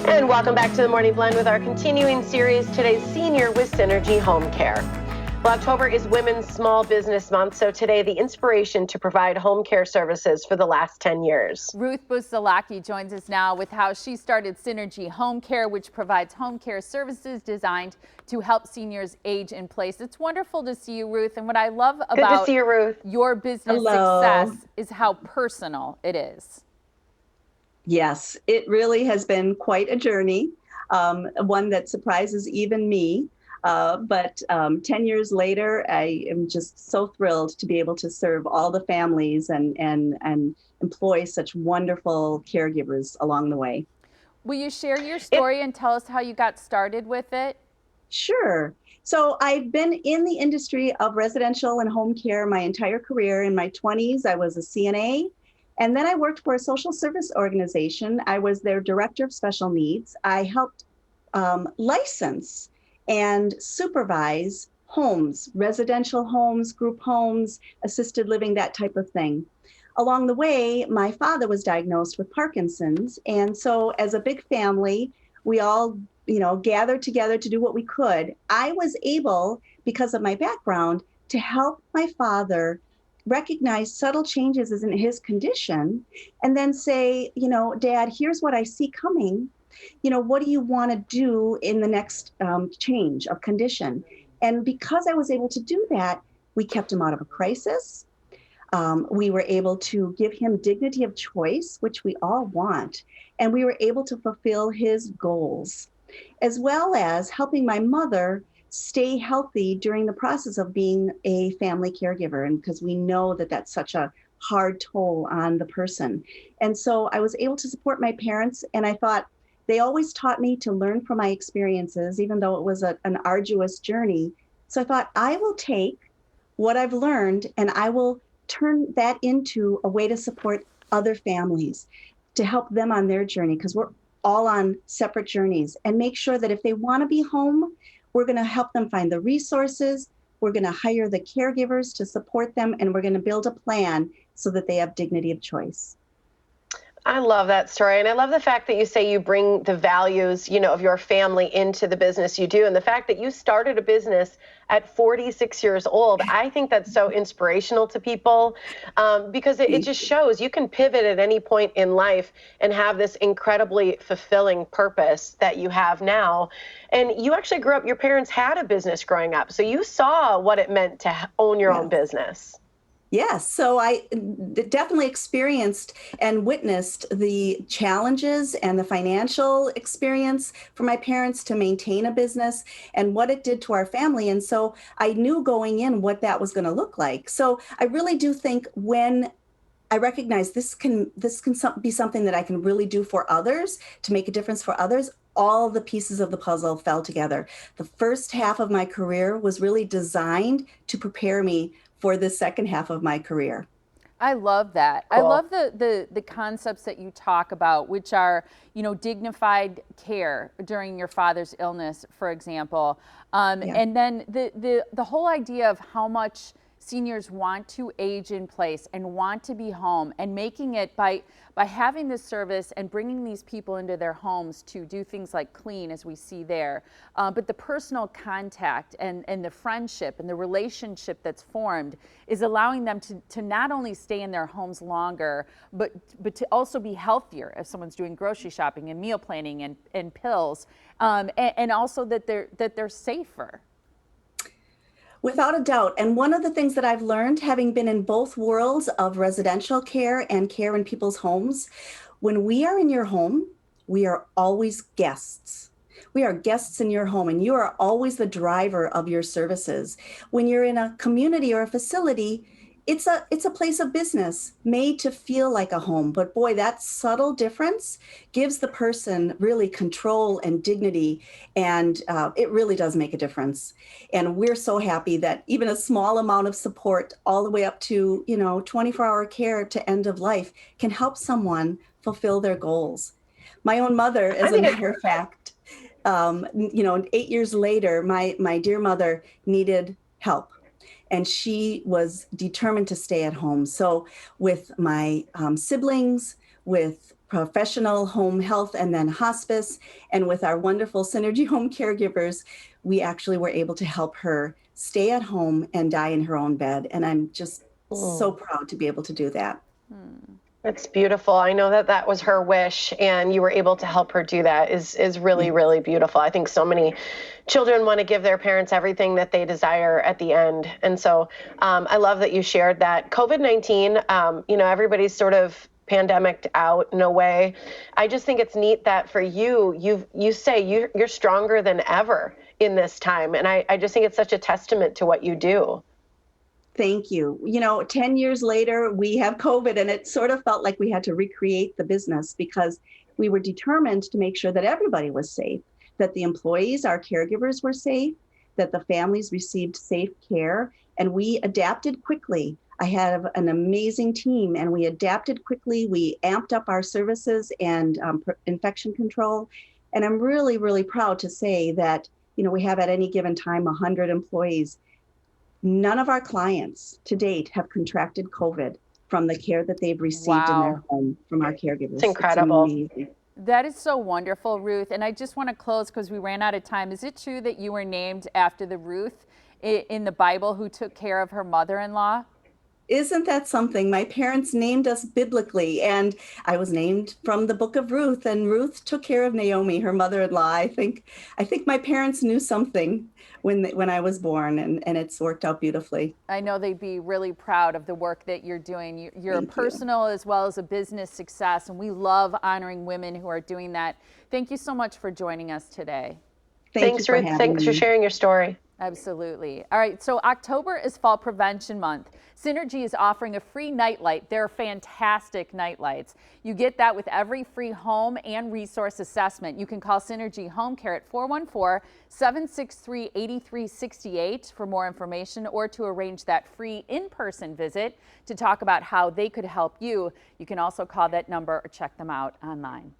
And welcome back to the Morning Blend with our continuing series, today's Senior with Synergy Home Care. Well, October is Women's Small Business Month, so today the inspiration to provide home care services for the last 10 years. Ruth Busalaki joins us now with how she started Synergy Home Care, which provides home care services designed to help seniors age in place. It's wonderful to see you, Ruth. And what I love Good to about see you, Ruth. your business Hello. success is how personal it is. Yes, it really has been quite a journey, one that surprises even me. But 10 years later, I am just so thrilled to be able to serve all the families and employ such wonderful caregivers along the way. Will you share your story and tell us how you got started with it? Sure. So I've been in the industry of residential and home care my entire career. In my 20s, I was a CNA. And then I worked for a social service organization. I was their director of special needs. I helped license and supervise homes, residential homes, group homes, assisted living, that type of thing. Along the way, my father was diagnosed with Parkinson's. And so as a big family, we all, gathered together to do what we could. I was able, because of my background, to help my father recognize subtle changes in his condition and then say, Dad, here's what I see coming. What do you want to do in the next change of condition? And because I was able to do that, we kept him out of a crisis. We were able to give him dignity of choice, which we all want. And we were able to fulfill his goals, as well as helping my mother stay healthy during the process of being a family caregiver. And because we know that that's such a hard toll on the person. And so I was able to support my parents. And I thought they always taught me to learn from my experiences, even though it was an arduous journey. So I thought I will take what I've learned and I will turn that into a way to support other families, to help them on their journey, because we're all on separate journeys, and make sure that if they want to be home, we're going to help them find the resources. We're going to hire the caregivers to support them, and we're going to build a plan so that they have dignity of choice. I love that story. And I love the fact that you say you bring the values, of your family into the business you do. And the fact that you started a business at 46 years old, I think that's so inspirational to people because it just shows you can pivot at any point in life and have this incredibly fulfilling purpose that you have now. And you actually grew up, your parents had a business growing up. So you saw what it meant to own your own business. Yes, so I definitely experienced and witnessed the challenges and the financial experience for my parents to maintain a business and what it did to our family. And so I knew going in what that was going to look like. So I really do think when I recognize this can be something that I can really do for others, to make a difference for others, all the pieces of the puzzle fell together. The first half of my career was really designed to prepare me for the second half of my career. I love that. Cool. I love the concepts that you talk about, which are, dignified care during your father's illness, for example. And then the whole idea of how much seniors want to age in place and want to be home, and making it by having this service and bringing these people into their homes to do things like clean, as we see there, but the personal contact and the friendship and the relationship that's formed is allowing them to not only stay in their homes longer, but to also be healthier if someone's doing grocery shopping and meal planning and pills, and also that they're safer. Without a doubt. And one of the things that I've learned, having been in both worlds of residential care and care in people's homes, when we are in your home, we are always guests. We are guests in your home, and you are always the driver of your services. When you're in a community or a facility, it's a place of business made to feel like a home. But boy, that subtle difference gives the person really control and dignity. And it really does make a difference. And we're so happy that even a small amount of support all the way up to, 24-hour care to end of life can help someone fulfill their goals. My own mother, as a matter of fact, 8 years later, my dear mother needed help. And she was determined to stay at home. So with my siblings, with professional home health and then hospice. And with our wonderful Synergy Home caregivers, we actually were able to help her stay at home and die in her own bed. And I'm just so proud to be able to do that. It's beautiful. I know that that was her wish, and you were able to help her do that. Is really, really beautiful. I think so many children want to give their parents everything that they desire at the end, and so I love that you shared that. COVID-19, everybody's sort of pandemicked out in a way. I just think it's neat that for you say you're stronger than ever in this time, and I just think it's such a testament to what you do. Thank you. 10 years later, we have COVID, and it sort of felt like we had to recreate the business because we were determined to make sure that everybody was safe, that the employees, our caregivers, were safe, that the families received safe care, and we adapted quickly. I have an amazing team, and we adapted quickly. We amped up our services and infection control. And I'm really, really proud to say that, we have at any given time 100 employees. None of our clients to date have contracted COVID from the care that they've received in their home from our caregivers. It's incredible. It's amazing. That is so wonderful, Ruth. And I just want to close because we ran out of time. Is it true that you were named after the Ruth in the Bible who took care of her mother-in-law? Isn't that something? My parents named us biblically, and I was named from the book of Ruth, and Ruth took care of Naomi, her mother-in-law. I think my parents knew something when I was born, and it's worked out beautifully. I know they'd be really proud of the work that you're doing. You're a personal as well as a business success, and we love honoring women who are doing that. Thank you so much for joining us today. Thanks, Ruth. Thanks for sharing your story. Absolutely. All right, so October is Fall Prevention Month. Synergy is offering a free nightlight. They're fantastic nightlights. You get that with every free home and resource assessment. You can call Synergy Home Care at 414-763-8368 for more information or to arrange that free in-person visit to talk about how they could help you. You can also call that number or check them out online.